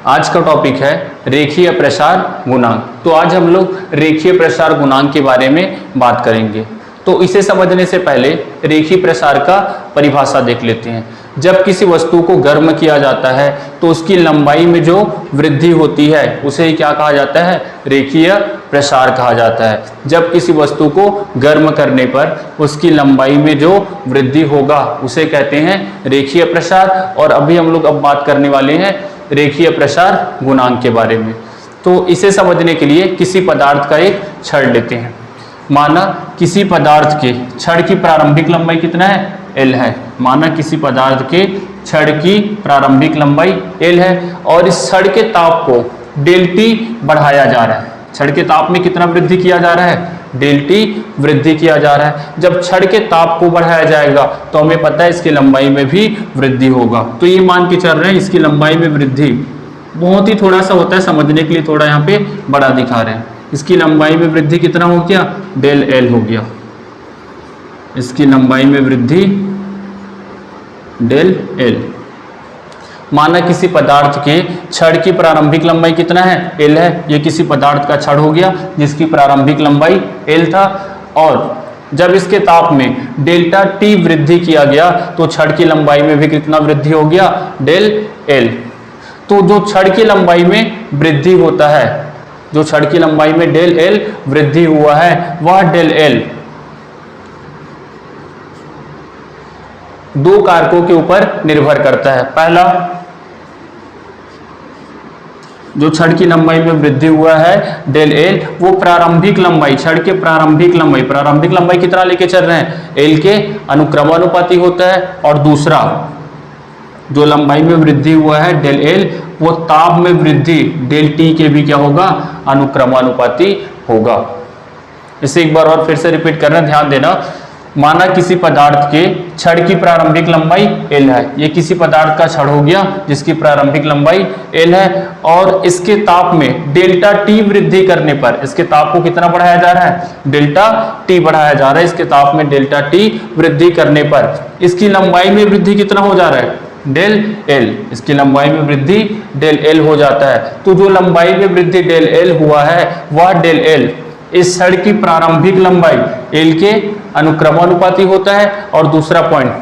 आज का टॉपिक है रेखीय प्रसार गुणांक। तो आज हम लोग रेखीय प्रसार गुणांक के बारे में बात करेंगे। तो इसे समझने से पहले रेखीय प्रसार का परिभाषा देख लेते हैं। जब किसी वस्तु को गर्म किया जाता है तो उसकी लंबाई में जो वृद्धि होती है उसे क्या कहा जाता है? रेखीय प्रसार कहा जाता है। जब किसी वस्तु को गर्म करने पर उसकी लंबाई में जो वृद्धि होगा उसे कहते हैं रेखीय प्रसार। और अभी हम लोग अब बात करने वाले हैं रेखीय प्रसार गुणांक के बारे में। तो इसे समझने के लिए किसी पदार्थ का एक छड़ लेते हैं। माना किसी पदार्थ के छड़ की प्रारंभिक लंबाई कितना है? L है। माना किसी पदार्थ के छड़ की प्रारंभिक लंबाई L है और इस छड़ के ताप को ΔT बढ़ाया जा रहा है। छड़ के ताप में कितना वृद्धि किया जा रहा है? ΔT वृद्धि किया जा रहा है। जब छड़ के ताप को बढ़ाया जाएगा तो हमें पता है इसकी लंबाई में भी वृद्धि होगा। तो ये मान के चल रहे हैं इसकी लंबाई में वृद्धि बहुत ही थोड़ा सा होता है, समझने के लिए थोड़ा यहाँ पे बड़ा दिखा रहे हैं। इसकी लंबाई में वृद्धि कितना हो गया? ΔL हो गया। इसकी लंबाई में वृद्धि ΔL। माना किसी पदार्थ के छड़ की प्रारंभिक लंबाई कितना है? L है। ये किसी पदार्थ का छड़ हो गया जिसकी प्रारंभिक लंबाई L था और जब इसके ताप में ΔT वृद्धि किया गया तो छड़ की लंबाई में भी कितना वृद्धि हो गया? ΔL। तो जो छड़ की लंबाई में वृद्धि होता है, जो छड़ की लंबाई में ΔL वृद्धि हुआ है वह ΔL दो कारकों के ऊपर निर्भर करता है। पहला, जो छड़ की लंबाई में वृद्धि हुआ है ΔL वो प्रारंभिक लंबाई, छड़ के प्रारंभिक लंबाई कितना लेके चल रहे हैं? L के अनुक्रमानुपाती होता है। और दूसरा, जो लंबाई में वृद्धि हुआ है ΔL वो ताप में वृद्धि ΔT के भी क्या होगा? अनुक्रमानुपाती होगा। इसे एक बार और फिर से रिपीट करना, ध्यान देना। माना किसी पदार्थ के छड़ की प्रारंभिक लंबाई L है। ये किसी पदार्थ का छड़ हो गया जिसकी प्रारंभिक लंबाई L है और इसके ताप में ΔT वृद्धि करने पर इसके ताप को कितना बढ़ाया जा रहा है? ΔT बढ़ाया जा रहा है। इसके ताप में ΔT वृद्धि करने पर इसकी लंबाई में वृद्धि कितना हो जा रहा है? ΔL। इसकी लंबाई में वृद्धि ΔL हो जाता है। तो जो लंबाई में वृद्धि ΔL हुआ है वह ΔL इस छड़ की प्रारंभिक लंबाई L के अनुक्रमानुपाती होता है। और दूसरा पॉइंट,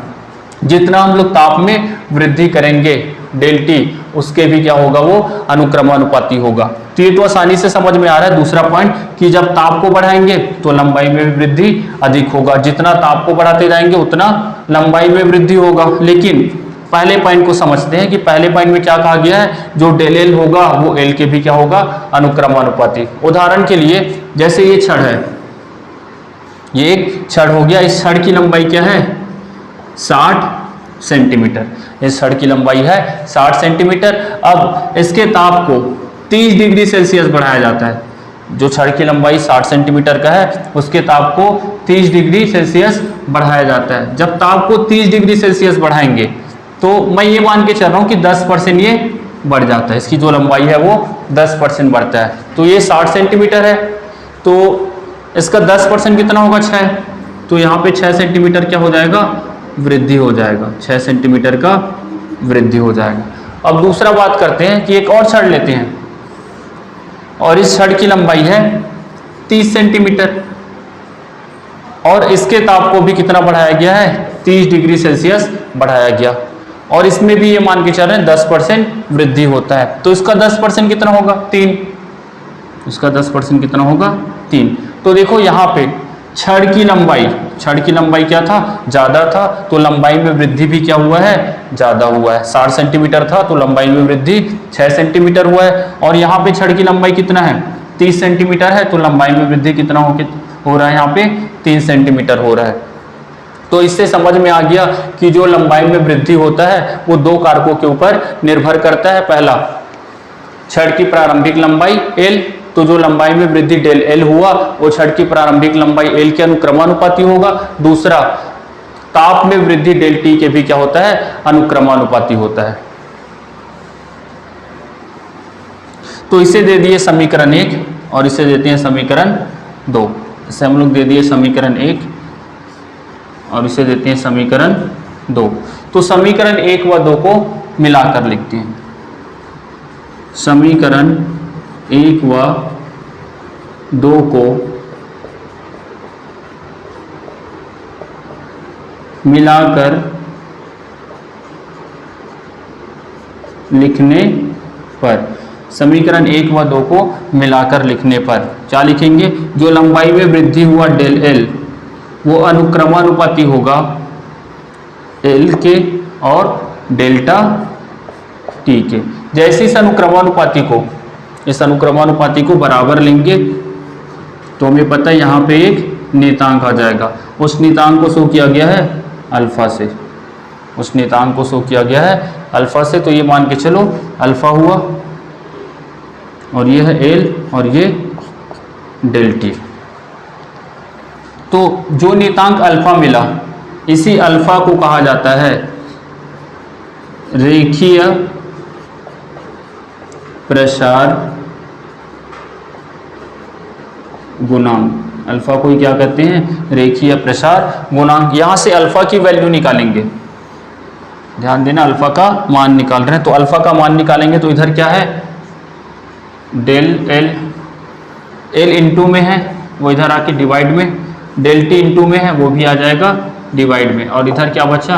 जितना हम लोग ताप में वृद्धि करेंगे ΔT उसके भी क्या होगा? वो अनुक्रमानुपाती होगा। तो ये तो आसानी से समझ में आ रहा है। दूसरा पॉइंट कि जब ताप को बढ़ाएंगे तो लंबाई में भी वृद्धि अधिक होगा। जितना ताप को बढ़ाते जाएंगे उतना लंबाई में वृद्धि होगा। लेकिन पहले पॉइंट को समझते हैं कि पहले पॉइंट में क्या कहा गया है? जो ΔL होगा वो L के भी क्या होगा? अनुक्रमानुपाती। उदाहरण के लिए जैसे ये छड़ है, ये एक छड़ हो गया। इस छड़ की लंबाई क्या है? 60 सेंटीमीटर। इस छड़ की लंबाई है 60 सेंटीमीटर। अब इसके ताप को 30 डिग्री सेल्सियस बढ़ाया जाता है। जो छड़ की लंबाई 60 सेंटीमीटर का है उसके ताप को 30 डिग्री सेल्सियस बढ़ाया जाता है। जब ताप को 30 डिग्री सेल्सियस बढ़ाएंगे तो मैं ये मान के चल रहा हूँ कि 10% ये बढ़ जाता है। इसकी जो लंबाई है वो 10% बढ़ता है। तो ये 60 सेंटीमीटर है तो इसका 10% कितना होगा? 6। तो यहाँ पे 6 सेंटीमीटर क्या हो जाएगा? वृद्धि हो जाएगा। 6 सेंटीमीटर का वृद्धि हो जाएगा। अब दूसरा बात करते हैं कि एक और छड़ लेते हैं और इस छड़ की लंबाई है 30 सेंटीमीटर और इसके ताप को भी कितना बढ़ाया गया है? 30 डिग्री सेल्सियस बढ़ाया गया। और इसमें भी ये मान के चल रहे हैं 10% वृद्धि होता है। तो इसका 10% कितना होगा? 3। इसका 10% कितना होगा? 3। तो देखो यहाँ पे छड़ की लंबाई क्या था? ज़्यादा था। तो लंबाई में वृद्धि भी क्या हुआ है? ज़्यादा हुआ है। 60 सेंटीमीटर था तो लंबाई में वृद्धि 6 सेंटीमीटर हुआ है। और यहाँ पे छड़ की लंबाई कितना है? 30 सेंटीमीटर है। तो लंबाई में वृद्धि कितना हो रहा है? यहाँ पे 3 सेंटीमीटर हो रहा है। तो इससे समझ में आ गया कि जो लंबाई में वृद्धि होता है वो दो कारकों के ऊपर निर्भर करता है। पहला, छड़ की प्रारंभिक लंबाई L, तो जो लंबाई में वृद्धि ΔL हुआ वो छड़ की प्रारंभिक लंबाई L के अनुक्रमानुपाती होगा। दूसरा, ताप में वृद्धि ΔT के भी क्या होता है? अनुक्रमानुपाती होता है। तो इसे दे दिए समीकरण 1 और इसे देते हैं समीकरण 2। इसे हम लोग दे दिए समीकरण 1 और इसे देते हैं समीकरण 2। तो समीकरण 1 व 2 को मिलाकर लिखते हैं। समीकरण 1 व 2 को मिलाकर लिखने पर, समीकरण 1 व 2 को मिलाकर लिखने पर क्या लिखेंगे? जो लंबाई में वृद्धि हुआ डेल एल वो अनुक्रमानुपाती होगा एल के और डेल्टा टी के। जैसे इस अनुक्रमानुपाती को बराबर लेंगे तो हमें पता है यहाँ पे एक नियतांक आ जाएगा। उस नियतांक को शो किया गया है अल्फा से, तो ये मान के चलो अल्फा हुआ और ये है एल और ये डेल टी। तो जो नियतांक अल्फा मिला इसी अल्फा को कहा जाता है रेखीय प्रसार गुणांक। अल्फा को ही क्या कहते हैं? रेखीय प्रसार गुणांक। यहां से अल्फा की वैल्यू निकालेंगे, ध्यान देना, अल्फा का मान निकाल रहे हैं तो अल्फा का मान निकालेंगे तो इधर क्या है? डेल एल, एल इंटू में है वो इधर आके डिवाइड में, डेल टी इंटू में है वो भी आ जाएगा डिवाइड में, और इधर क्या बचा?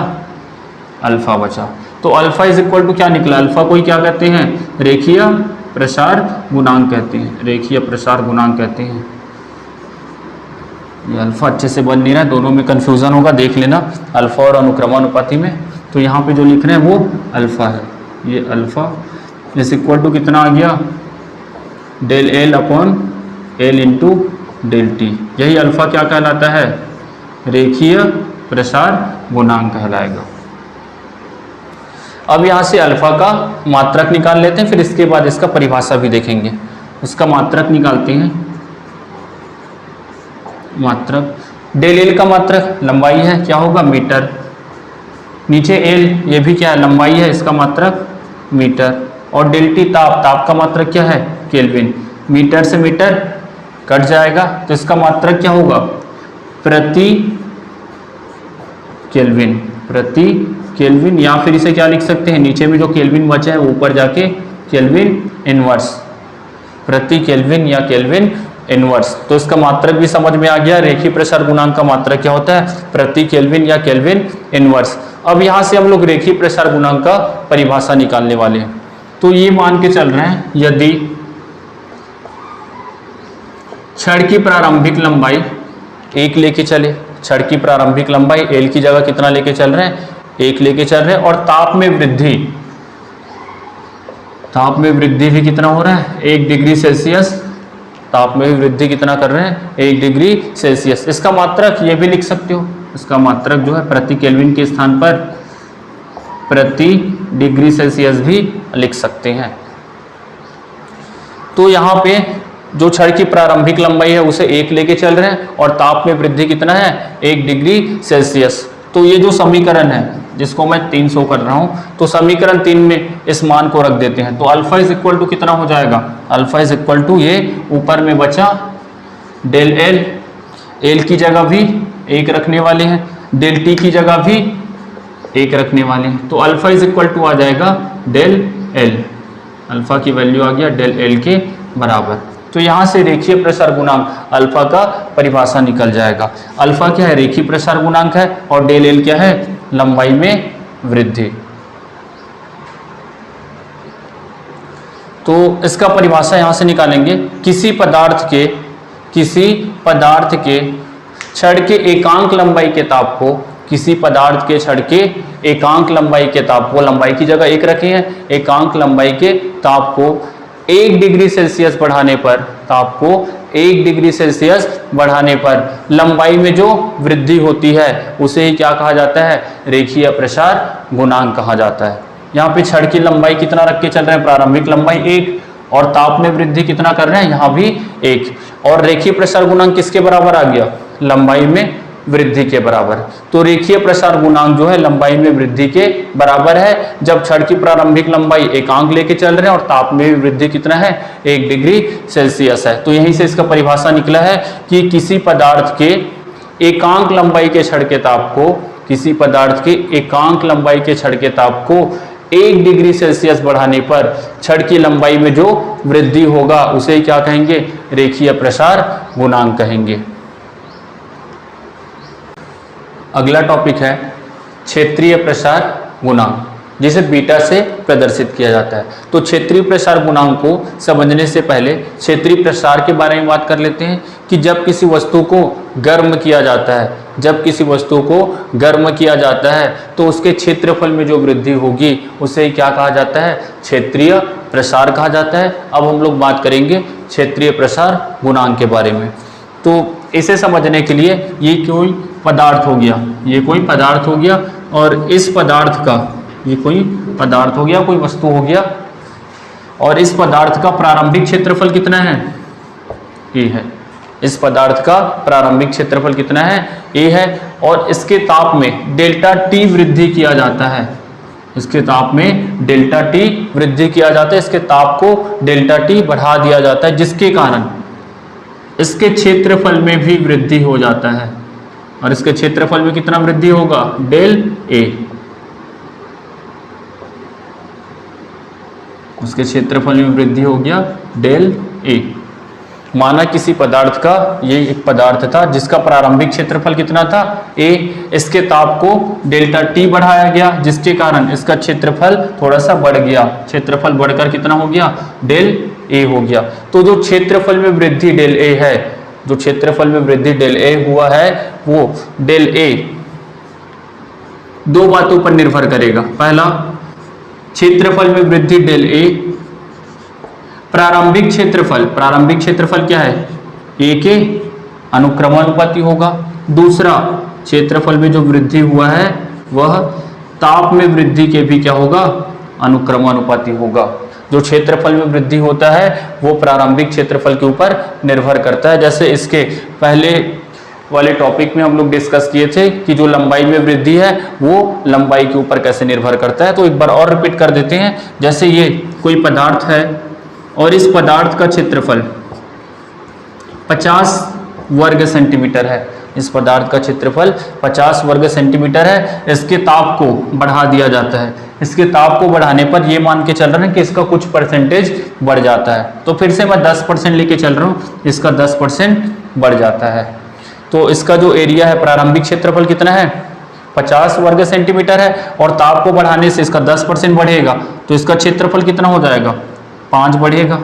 अल्फा बचा। तो अल्फा इज इक्वल टू क्या निकला? अल्फा को ही क्या कहते हैं? रेखीय प्रसार गुणांक कहते हैं, रेखीय प्रसार गुणांक कहते हैं। ये अल्फा अच्छे से बन नहीं रहा है, दोनों में कन्फ्यूजन होगा, देख लेना अल्फा और अनुक्रमानुपाती में। तो यहाँ पे जो लिख रहे हैं वो अल्फा है, ये अल्फा इज इक्वल टू कितना आ गया? Del L upon L into del T. यही अल्फा क्या कहलाता है? रेखीय प्रसार गुणांक कहलाएगा। अब यहाँ से अल्फा का मात्रक निकाल लेते हैं, फिर इसके बाद इसका परिभाषा भी देखेंगे। उसका मात्रक निकालते हैं। मात्रक डेल एल का मात्रक लंबाई है, क्या होगा? मीटर। नीचे एल ये भी क्या है? लंबाई है, इसका मात्रक मीटर। और डेल टी ताप, ताप का मात्रक क्या है? केल्विन। मीटर से मीटर कट जाएगा तो इसका मात्रक क्या होगा? प्रति केल्विन, प्रति केल्विन। या फिर इसे क्या लिख सकते हैं? नीचे में जो केल्विन बचा है ऊपर जाके केल्विन इनवर्स, प्रति केल्विन या केल्विन इनवर्स। तो इसका मात्रक भी समझ में आ गया। रेखीय प्रसार गुणांक का मात्रक क्या होता है? प्रति केल्विन या केल्विन इनवर्स। अब यहाँ से हम लोग रेखीय प्रसार गुणांक का परिभाषा निकालने वाले हैं। तो ये मान के चल रहे हैं यदि छड़ की प्रारंभिक लंबाई 1 लेके चले, छड़ की प्रारंभिक लंबाई एल की जगह कितना लेके चल रहे हैं? 1 लेके चल रहे हैं, और ताप में वृद्धि भी कितना हो रहा है? 1 डिग्री सेल्सियस। ताप में वृद्धि कितना कर रहे हैं? 1 डिग्री सेल्सियस। इसका मात्रक ये भी लिख सकते हो, इसका मात्रक जो है प्रति केल्विन के स्थान पर प्रति डिग्री सेल्सियस भी लिख सकते हैं। तो यहाँ पे जो छड़ की प्रारंभिक लंबाई है उसे 1 लेके चल रहे हैं और ताप में वृद्धि कितना है? 1 डिग्री सेल्सियस। तो ये जो समीकरण है जिसको मैं 300 कर रहा हूँ, तो समीकरण 3 में इस मान को रख देते हैं। तो अल्फा इज इक्वल टू कितना हो जाएगा? अल्फा इज इक्वल टू ये ऊपर में बचा डेल एल, एल की जगह भी 1 रखने वाले हैं, डेल टी की जगह भी 1 रखने वाले हैं। तो अल्फा इज इक्वल टू आ जाएगा डेल एल, अल्फा की वैल्यू आ गया डेल एल के बराबर। तो यहाँ से रेखीय प्रसार गुणांक अल्फा का परिभाषा निकल जाएगा। अल्फा क्या है? रेखीय प्रसार गुणांक है, और डेल एल क्या है? लंबाई में वृद्धि। तो इसका परिभाषा यहाँ से निकालेंगे। किसी पदार्थ के छड़ के एकांक लंबाई के ताप को, किसी पदार्थ के छड़ के एकांक लंबाई के ताप को, लंबाई की जगह 1 रखे हैं, एकांक लंबाई के ताप को 1 डिग्री सेल्सियस बढ़ाने पर, ताप को 1 डिग्री सेल्सियस बढ़ाने पर लंबाई में जो वृद्धि होती है उसे ही क्या कहा जाता है? रेखीय प्रसार गुणांक कहा जाता है। यहाँ पे छड़ की लंबाई कितना रख के चल रहे हैं? प्रारंभिक लंबाई 1, और ताप में वृद्धि कितना कर रहे हैं? यहाँ भी 1। और रेखीय प्रसार गुणांक किसके बराबर आ गया? लंबाई में वृद्धि के बराबर। तो रेखीय प्रसार गुणांक जो है लंबाई में वृद्धि के बराबर है जब छड़ की प्रारंभिक लंबाई एकांक लेके चल रहे हैं और ताप में वृद्धि कितना है? 1 डिग्री सेल्सियस है। तो यहीं से इसका परिभाषा निकला है कि किसी पदार्थ के एकांक लंबाई के छड़ के ताप को, किसी पदार्थ के एकांक लंबाई के छड़ के ताप को 1 डिग्री सेल्सियस बढ़ाने पर छड़ की लंबाई में जो वृद्धि होगा उसे क्या कहेंगे? रेखीय प्रसार गुणांक कहेंगे। अगला टॉपिक है क्षेत्रीय प्रसार गुणांक, जिसे बीटा से प्रदर्शित किया जाता है। तो क्षेत्रीय प्रसार गुणांक को समझने से पहले क्षेत्रीय प्रसार के बारे में बात कर लेते हैं कि जब किसी वस्तु को गर्म किया जाता है, जब किसी वस्तु को गर्म किया जाता है तो उसके क्षेत्रफल में जो वृद्धि होगी उसे क्या कहा जाता है? क्षेत्रीय प्रसार कहा जाता है। अब हम लोग बात करेंगे क्षेत्रीय प्रसार गुणांक के बारे में। तो इसे समझने के लिए ये कोई पदार्थ हो गया, ये कोई पदार्थ हो गया, और इस पदार्थ का, ये कोई पदार्थ हो गया, कोई वस्तु हो गया, और इस पदार्थ का प्रारंभिक क्षेत्रफल कितना है? ए है। इस पदार्थ का प्रारंभिक क्षेत्रफल कितना है? ए है। और इसके ताप में डेल्टा टी वृद्धि किया जाता है, इसके ताप में डेल्टा टी वृद्धि किया जाता है, इसके ताप को डेल्टा टी बढ़ा दिया जाता है, जिसके कारण इसके क्षेत्रफल में भी वृद्धि हो जाता है। और इसके क्षेत्रफल में कितना वृद्धि होगा? Del A. उसके क्षेत्रफल में वृद्धि हो गया डेल ए। माना किसी पदार्थ का, ये एक पदार्थ था जिसका प्रारंभिक क्षेत्रफल कितना था? ए। इसके ताप को डेल्टा टी बढ़ाया गया, जिसके कारण इसका क्षेत्रफल थोड़ा सा बढ़ गया, क्षेत्रफल बढ़कर कितना हो गया? डेल ए हो गया। तो जो क्षेत्रफल में वृद्धि डेल ए है, जो क्षेत्रफल में वृद्धि डेल ए हुआ है, वो डेल ए दो बातों पर निर्भर करेगा। पहला, क्षेत्रफल में वृद्धि डेल ए, प्रारंभिक क्षेत्रफल, प्रारंभिक क्षेत्रफल क्या है? ए के अनुक्रमानुपाती होगा। दूसरा, क्षेत्रफल में जो वृद्धि हुआ है वह ताप में वृद्धि के भी क्या होगा? अनुक्रमानुपाती होगा। जो क्षेत्रफल में वृद्धि होता है वो प्रारंभिक क्षेत्रफल के ऊपर निर्भर करता है। जैसे इसके पहले वाले टॉपिक में हम लोग डिस्कस किए थे कि जो लंबाई में वृद्धि है वो लंबाई के ऊपर कैसे निर्भर करता है। तो एक बार और रिपीट कर देते हैं। जैसे ये कोई पदार्थ है और इस पदार्थ का क्षेत्रफल 50 वर्ग सेंटीमीटर है, इस पदार्थ का क्षेत्रफल 50 वर्ग सेंटीमीटर है। इसके ताप को बढ़ा दिया जाता है, इसके ताप को बढ़ाने पर ये मान के चल रहे हैं कि इसका कुछ परसेंटेज बढ़ जाता है। तो फिर से मैं 10% लेके चल रहा हूँ, इसका 10% बढ़ जाता है। तो इसका जो एरिया है, प्रारंभिक क्षेत्रफल कितना है? 50 वर्ग सेंटीमीटर है, और ताप को बढ़ाने से इसका 10% बढ़ेगा, तो इसका क्षेत्रफल कितना हो जाएगा? 5 बढ़ेगा।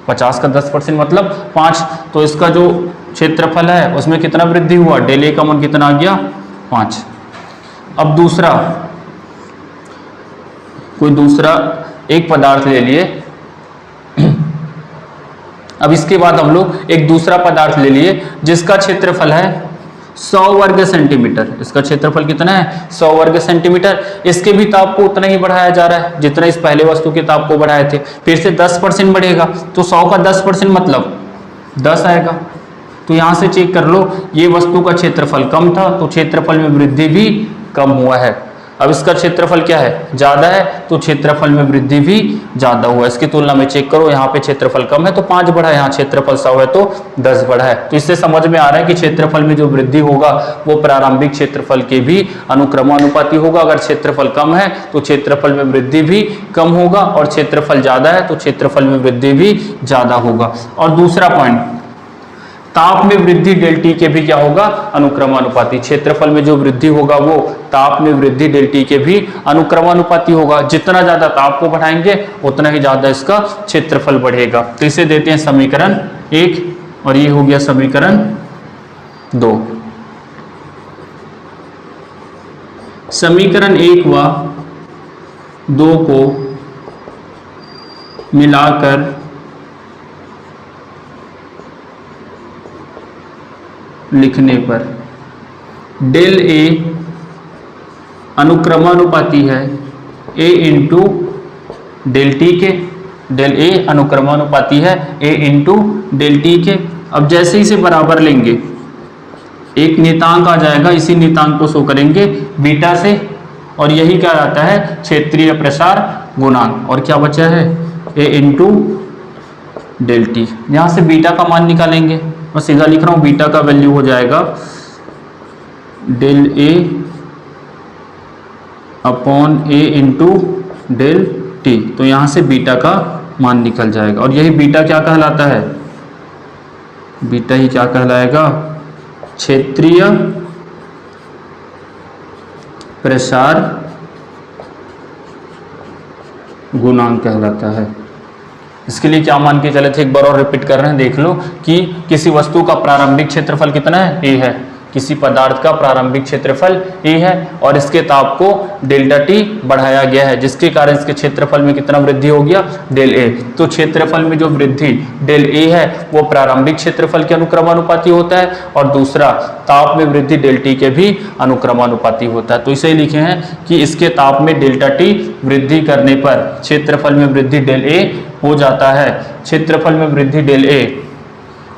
50 का 10% मतलब 5। तो इसका जो क्षेत्रफल है उसमें कितना वृद्धि हुआ? डेल ए का मान कितना आ गया? 5। अब दूसरा, कोई दूसरा एक पदार्थ ले लिए। अब इसके बाद हम लोग एक दूसरा पदार्थ ले लिए जिसका क्षेत्रफल है 100 वर्ग सेंटीमीटर। इसका क्षेत्रफल कितना है? 100 वर्ग सेंटीमीटर। इसके भी ताप को उतना ही बढ़ाया जा रहा है जितना इस पहले वस्तु के ताप को बढ़ाए थे। फिर से 10% बढ़ेगा, तो 100 का 10% मतलब 10 आएगा। तो यहाँ से चेक कर लो, ये वस्तु का क्षेत्रफल कम था तो क्षेत्रफल में वृद्धि भी कम हुआ है। अब इसका क्षेत्रफल क्या है? ज़्यादा है, तो क्षेत्रफल में वृद्धि भी ज़्यादा हुआ है। इसकी तुलना में चेक करो, यहाँ पे क्षेत्रफल कम है तो 5 बढ़ा है, यहाँ क्षेत्रफल 100 है तो 10 बढ़ा है। तो इससे समझ में आ रहा है कि क्षेत्रफल में जो वृद्धि होगा वो प्रारंभिक क्षेत्रफल के भी अनुक्रमानुपाती होगा। अगर क्षेत्रफल कम है तो क्षेत्रफल में वृद्धि भी कम होगा, और क्षेत्रफल ज़्यादा है तो क्षेत्रफल में वृद्धि भी ज़्यादा होगा। और दूसरा पॉइंट, ताप में वृद्धि डेल टी के भी क्या होगा? अनुक्रमानुपाती। क्षेत्रफल में जो वृद्धि होगा वो ताप में वृद्धि डेल टी के भी अनुक्रमानुपाती होगा। जितना ज्यादा ताप को बढ़ाएंगे उतना ही ज्यादा इसका क्षेत्रफल बढ़ेगा। तो इसे देते हैं समीकरण 1, और ये हो गया समीकरण 2। समीकरण 1 व 2 को मिलाकर लिखने पर डेल ए अनुक्रमानुपाती है ए इंटू डेल टी के। डेल ए अनुक्रमानुपाती है ए इंटू डेल टी के। अब जैसे ही इसे बराबर लेंगे एक नियतांक आ जाएगा, इसी नियतांक को शो करेंगे बीटा से, और यही क्या आता है? क्षेत्रीय प्रसार गुणांक। और क्या बचा है? ए इंटू डेल टी। यहाँ से बीटा का मान निकालेंगे, मैं सीधा लिख रहा हूँ, बीटा का वैल्यू हो जाएगा del A upon A into del T. तो यहाँ से बीटा का मान निकल जाएगा और यही बीटा क्या कहलाता है, बीटा ही क्या कहलाएगा, क्षेत्रीय प्रसार गुणांक कहलाता है। इसके लिए क्या मान के चले थे, एक बार और रिपीट कर रहे हैं, देख लो कि किसी वस्तु का प्रारंभिक क्षेत्रफल कितना है, ए है, किसी पदार्थ का प्रारंभिक क्षेत्रफल ए है और इसके ताप को डेल्टा टी बढ़ाया गया है, जिसके कारण इसके क्षेत्रफल में कितना वृद्धि हो गया, डेल ए। तो क्षेत्रफल में जो वृद्धि डेल ए है वो प्रारंभिक क्षेत्रफल के अनुक्रमानुपाती होता है और दूसरा ताप में वृद्धि डेल टी के भी अनुक्रमानुपाती होता है। तो इसे लिखे हैं कि इसके ताप में डेल्टा टी वृद्धि करने पर क्षेत्रफल में वृद्धि डेल ए हो जाता है। क्षेत्रफल में वृद्धि डेल ए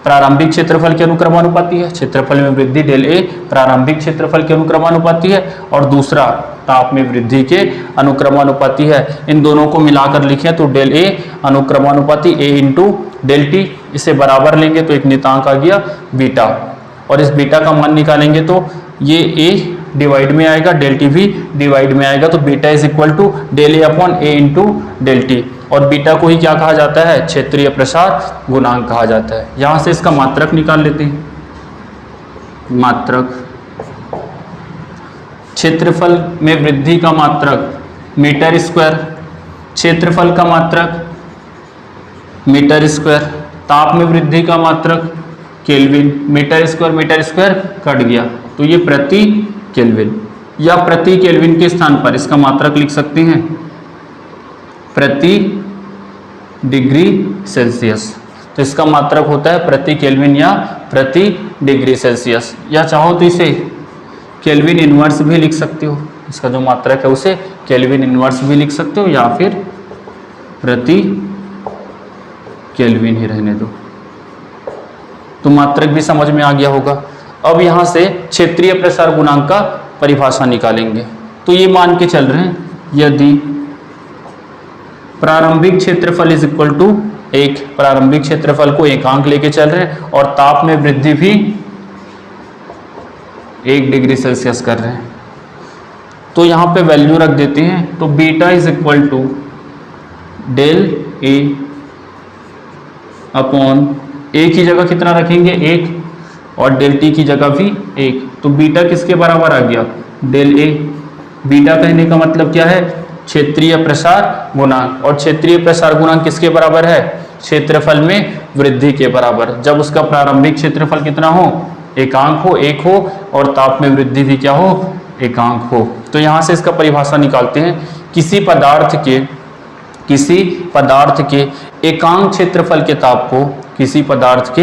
प्रारंभिक क्षेत्रफल के अनुक्रमानुपाती है, क्षेत्रफल में वृद्धि डेल ए प्रारंभिक क्षेत्रफल के अनुक्रमानुपाती है और दूसरा ताप में वृद्धि के अनुक्रमानुपाती है। इन दोनों को मिलाकर लिखें तो del A अनुक्रमानुपाती A into del T, इसे बराबर लेंगे तो एक नियतांक आ गया बीटा और इस बीटा का मान निकालेंगे तो ये ए डिवाइड में आएगा, डेल टी भी डिवाइड में आएगा, तो beta is equal to del A upon A into del T और बीटा को ही क्या कहा जाता है, क्षेत्रीय प्रसार गुणांक कहा जाता है। यहां से इसका मात्रक निकाल लेते हैं। मात्रक, क्षेत्रफल में वृद्धि का मात्रक मीटर स्क्वायर, क्षेत्रफल का मात्रक मीटर स्क्वायर, ताप में वृद्धि का मात्रक केल्विन, मीटर स्क्वायर कट गया तो ये प्रति केल्विन या प्रति केल्विन के स्थान पर इसका मात्रक लिख सकते हैं प्रति डिग्री सेल्सियस। तो इसका मात्रक होता है प्रति केल्विन या प्रति डिग्री सेल्सियस, या चाहो तो इसे केल्विन इनवर्स भी लिख सकते हो, इसका जो मात्रक है उसे केल्विन इनवर्स भी लिख सकते हो या फिर प्रति केल्विन ही रहने दो। तो मात्रक भी समझ में आ गया होगा। अब यहां से क्षेत्रीय प्रसार गुणांक का परिभाषा निकालेंगे। तो ये मान के चल रहे हैं यदि प्रारंभिक क्षेत्रफल इज इक्वल टू एक, प्रारंभिक क्षेत्रफल को एकांक लेके चल रहे हैं और ताप में वृद्धि भी 1 डिग्री सेल्सियस कर रहे हैं, तो यहां पे वैल्यू रख देते हैं। तो beta is equal to del A upon A की जगह कितना रखेंगे 1 और डेल टी की जगह भी 1, तो बीटा किसके बराबर आ गया, डेल ए। बीटा कहने का मतलब क्या है, क्षेत्रीय प्रसार गुणांक, और क्षेत्रीय प्रसार गुणांक किसके बराबर है, क्षेत्रफल में वृद्धि के बराबर, जब उसका प्रारंभिक क्षेत्रफल कितना हो, एकांक हो, 1 हो और ताप में वृद्धि भी क्या हो, एकांक हो। तो यहां से इसका परिभाषा निकालते हैं, किसी पदार्थ के एकांक क्षेत्रफल के ताप को, किसी पदार्थ के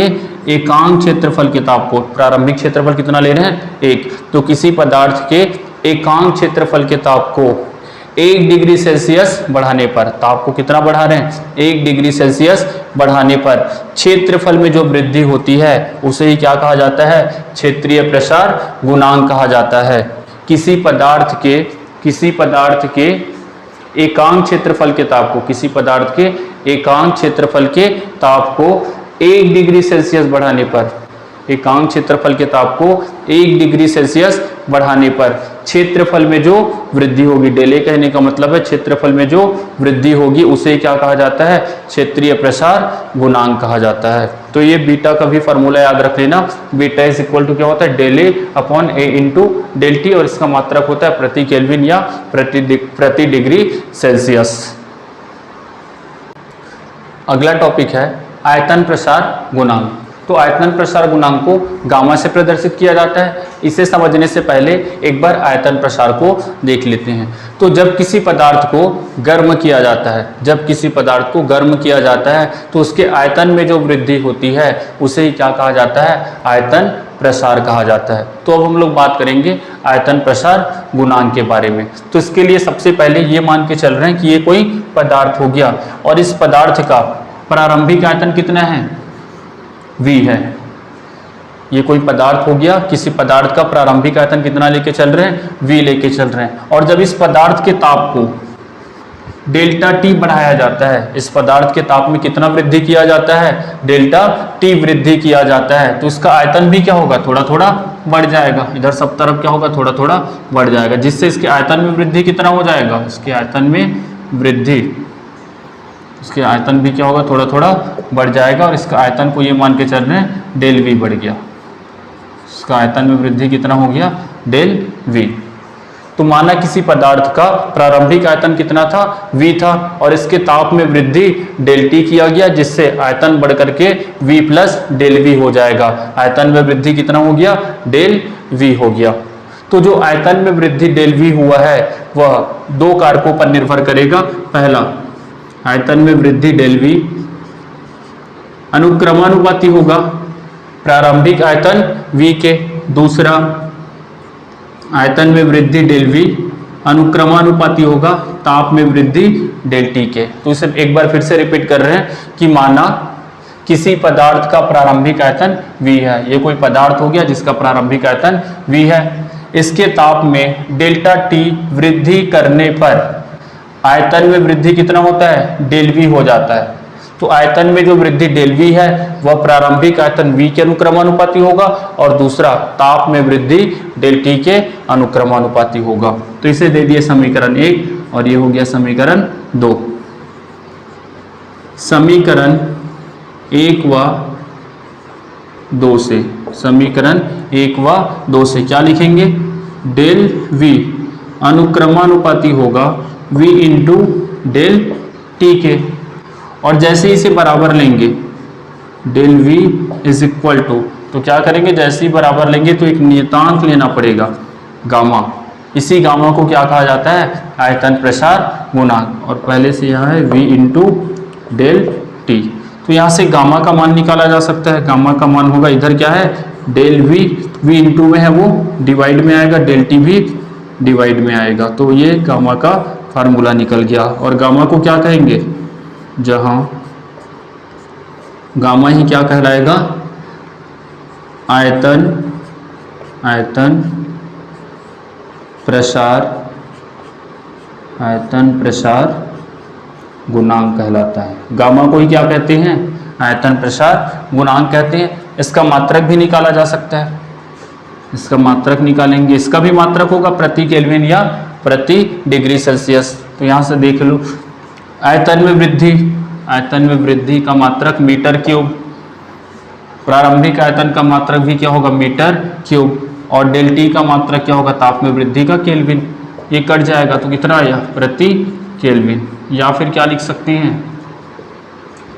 एकांक क्षेत्रफल के ताप को, प्रारंभिक क्षेत्रफल कितना ले रहे हैं 1, तो किसी पदार्थ के एकांक क्षेत्रफल के ताप को 1 डिग्री सेल्सियस बढ़ाने पर, ताप को कितना बढ़ा रहे हैं 1 डिग्री सेल्सियस बढ़ाने पर क्षेत्रफल में जो वृद्धि होती है उसे ही क्या कहा जाता है, क्षेत्रीय प्रसार गुणांक कहा जाता है। किसी पदार्थ के एकांक क्षेत्रफल के ताप को, किसी पदार्थ के एकांक क्षेत्रफल के ताप को 1 डिग्री सेल्सियस बढ़ाने पर, एकांक क्षेत्रफल के ताप को 1 डिग्री सेल्सियस बढ़ाने पर क्षेत्रफल में जो वृद्धि होगी, डेले कहने का मतलब है क्षेत्रफल में जो वृद्धि होगी उसे क्या कहा जाता है, क्षेत्रीय प्रसार गुणांक कहा जाता है। तो ये बीटा का भी फॉर्मूला याद रख लेना, बीटा इज इक्वल टू क्या होता है, del A upon A into del T और इसका मात्रक होता है प्रति केल्विन या प्रति डिग्री सेल्सियस। अगला टॉपिक है आयतन प्रसार गुणांक। तो आयतन प्रसार गुणांक को गामा से प्रदर्शित किया जाता है। इसे समझने से पहले एक बार आयतन प्रसार को देख लेते हैं। तो जब किसी पदार्थ को गर्म किया जाता है, तो उसके आयतन में जो वृद्धि होती है उसे ही क्या कहा जाता है, आयतन प्रसार कहा जाता है। तो अब हम लोग बात करेंगे आयतन प्रसार गुणांक के बारे में। तो इसके लिए सबसे पहले ये मान के चल रहे हैं कि ये कोई पदार्थ हो गया और इस पदार्थ का प्रारंभिक आयतन कितना है, v है। ये कोई पदार्थ हो गया, किसी पदार्थ का प्रारंभिक आयतन कितना लेके चल रहे हैं, v लेके चल रहे हैं। और जब इस पदार्थ के ताप को डेल्टा टी बढ़ाया जाता है, इस पदार्थ के ताप में कितना वृद्धि किया जाता है, डेल्टा टी वृद्धि किया जाता है, तो इसका आयतन भी क्या होगा, थोड़ा थोड़ा बढ़ जाएगा। इधर सब तरफ क्या होगा, थोड़ा थोड़ा बढ़ जाएगा, जिससे इसके आयतन में वृद्धि कितना हो जाएगा, इसके आयतन में वृद्धि, इसके आयतन भी क्या होगा, थोड़ा थोड़ा बढ़ जाएगा, और इसका आयतन को ये मान के चल रहे हैं डेल वी बढ़ गया, इसका आयतन में वृद्धि कितना हो गया, डेल वी। तो माना किसी पदार्थ का प्रारंभिक आयतन कितना था, v था, और इसके ताप में वृद्धि डेल टी किया गया, जिससे आयतन बढ़ करके v प्लस डेल वी हो जाएगा। आयतन में वृद्धि कितना हो गया, डेल वी हो गया। तो जो आयतन में वृद्धि डेल वी हुआ है वह दो कारकों पर निर्भर करेगा। पहला, आयतन में वृद्धि डेल वी अनुक्रमानुपाती होगा प्रारंभिक आयतन v के। दूसरा, आयतन में वृद्धि डेल वी अनुक्रमानुपाती होगा ताप में वृद्धि डेल टी के। तो इसे एक बार फिर से रिपीट कर रहे हैं कि माना किसी पदार्थ का प्रारंभिक आयतन v है, ये कोई पदार्थ हो गया जिसका प्रारंभिक आयतन v है, इसके ताप में डेल्टा टी वृद्धि करने पर आयतन में वृद्धि कितना होता है, डेल वी हो जाता है। तो आयतन में जो वृद्धि डेल वी है वह प्रारंभिक आयतन v के अनुक्रमानुपाती होगा, और दूसरा ताप में वृद्धि डेल टी के अनुक्रमानुपाती होगा। तो इसे दे दिए समीकरण 1 और ये हो गया समीकरण 2। समीकरण 1 व 2 से, समीकरण 1 व 2 से क्या लिखेंगे, डेल वी अनुक्रमानुपाती होगा v इंटू डेल टी के, और जैसे ही इसे बराबर लेंगे del V is equal to, तो क्या करेंगे, जैसे ही बराबर लेंगे तो एक नियतांक लेना पड़ेगा गामा। इसी गामा को क्या कहा जाता है, आयतन प्रसार गुणांक, और पहले से यहाँ है v इंटू डेल टी। तो यहाँ से गामा का मान निकाला जा सकता है। गामा का मान होगा, इधर क्या है डेल वी, v इंटू में है वो डिवाइड में आएगा, डेल टी भी डिवाइड में आएगा। तो ये गामा का फार्मूला निकल गया। और गामा को क्या कहेंगे, जहां गामा ही क्या कहलाएगा, आयतन प्रसार गुणांक कहलाता है। गामा को ही क्या कहते हैं, आयतन प्रसार गुणांक कहते हैं। इसका मात्रक भी निकाला जा सकता है, इसका मात्रक निकालेंगे, इसका भी मात्रक होगा प्रति केल्विन या प्रति डिग्री सेल्सियस। तो यहाँ से देख लो, आयतन में वृद्धि का मात्रक मीटर क्यूब, प्रारंभिक आयतन का मात्रक भी क्या होगा, मीटर क्यूब, और डेल टी का मात्रक क्या होगा, ताप में वृद्धि का केल्विन। ये कट जाएगा तो कितना आया, प्रति केल्विन, या फिर क्या लिख सकते हैं,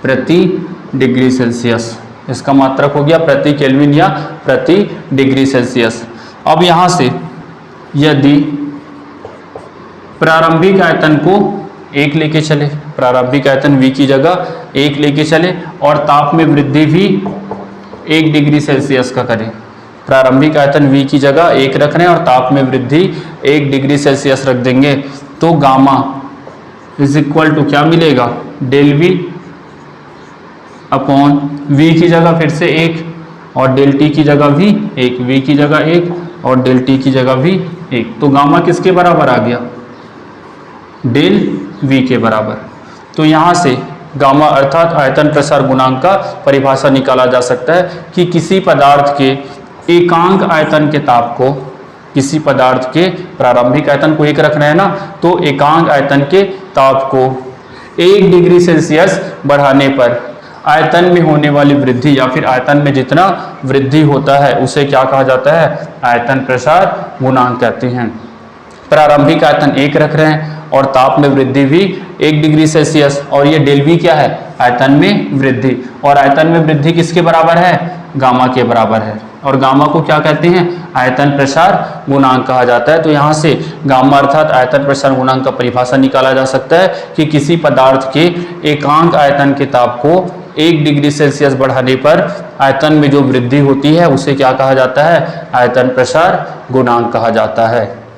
प्रति डिग्री सेल्सियस। इसका मात्रक हो गया प्रति केल्विन या प्रति डिग्री सेल्सियस। अब यहाँ से यदि प्रारंभिक आयतन को 1 लेके चले, प्रारंभिक आयतन v की जगह 1 लेके चले, और ताप में वृद्धि भी 1 डिग्री सेल्सियस का करें। प्रारंभिक आयतन v की जगह 1 रख रहे हैं और ताप में वृद्धि 1 डिग्री सेल्सियस रख देंगे, तो गामा इज इक्वल टू क्या मिलेगा, डेल वी अपॉन v की जगह फिर से 1 और डेल टी की जगह भी 1, v की जगह 1 और डेल टी की जगह भी 1। तो गामा किसके बराबर आ गया, डेल v के बराबर। तो यहाँ से गामा अर्थात आयतन प्रसार गुणांक का परिभाषा निकाला जा सकता है कि किसी पदार्थ के एकांक आयतन के ताप को, किसी पदार्थ के प्रारंभिक आयतन को 1 रख रहे हैं ना, तो एकांक आयतन के ताप को 1 डिग्री सेल्सियस बढ़ाने पर आयतन में होने वाली वृद्धि या फिर आयतन में जितना वृद्धि होता है उसे क्या कहा जाता है, आयतन प्रसार गुणांक कहते हैं। प्रारंभिक आयतन 1 रख रहे हैं और ताप में वृद्धि भी 1 डिग्री सेल्सियस, और ये डेल वी क्या है, आयतन में वृद्धि, और आयतन में वृद्धि किसके बराबर है, गामा के बराबर है, और गामा को क्या कहते हैं, आयतन प्रसार गुणांक कहा जाता है। तो यहाँ से गामा अर्थात आयतन प्रसार गुणांक का परिभाषा निकाला जा सकता है कि किसी पदार्थ के एकांक आयतन के ताप को 1 डिग्री सेल्सियस बढ़ाने पर आयतन में जो वृद्धि होती है उसे क्या कहा जाता है, आयतन प्रसार गुणांक कहा जाता है।